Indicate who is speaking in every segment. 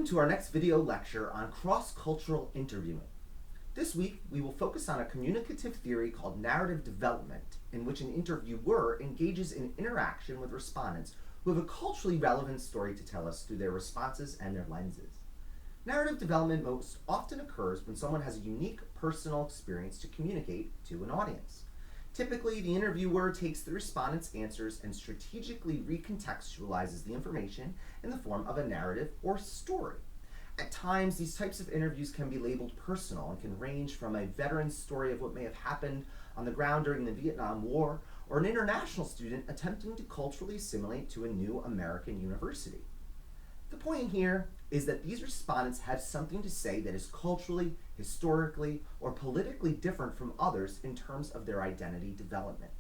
Speaker 1: to our next video lecture on cross-cultural interviewing. This week, we will focus on a communicative theory called narrative development, in which an interviewer engages in interaction with respondents who have a culturally relevant story to tell us through their responses and their lenses. Narrative development most often occurs when someone has a unique personal experience to communicate to an audience. Typically, the interviewer takes the respondent's answers and strategically recontextualizes the information in the form of a narrative or story. At times, these types of interviews can be labeled personal and can range from a veteran's story of what may have happened on the ground during the Vietnam War, or an international student attempting to culturally assimilate to a new American university. The point here is that these respondents have something to say that is culturally, historically, or politically different from others in terms of their identity development.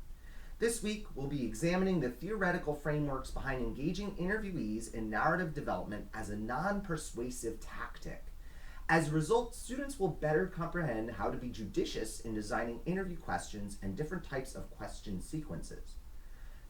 Speaker 1: This week, we'll be examining the theoretical frameworks behind engaging interviewees in narrative development as a non-persuasive tactic. As a result, students will better comprehend how to be judicious in designing interview questions and different types of question sequences.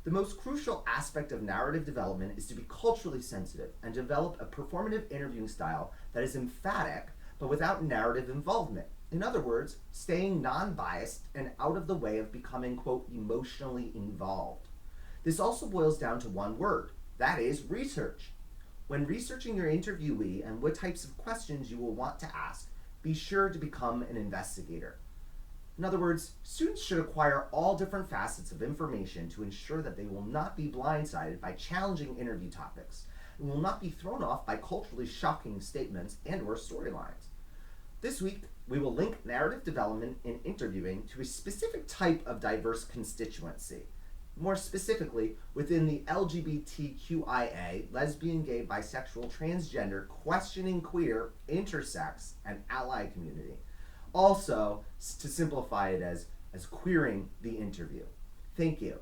Speaker 1: The most crucial aspect of narrative development is to be culturally sensitive and develop a performative interviewing style that is emphatic but without narrative involvement. In other words, staying non-biased and out of the way of becoming, quote, emotionally involved. This also boils down to one word, that is research. When researching your interviewee and what types of questions you will want to ask, be sure to become an investigator. In other words, students should acquire all different facets of information to ensure that they will not be blindsided by challenging interview topics and will not be thrown off by culturally shocking statements and/or storylines. This week, we will link narrative development in interviewing to a specific type of diverse constituency. More specifically, within the LGBTQIA, lesbian, gay, bisexual, transgender, questioning queer, intersex, and ally community. Also, to simplify it as queering the interview. Thank you.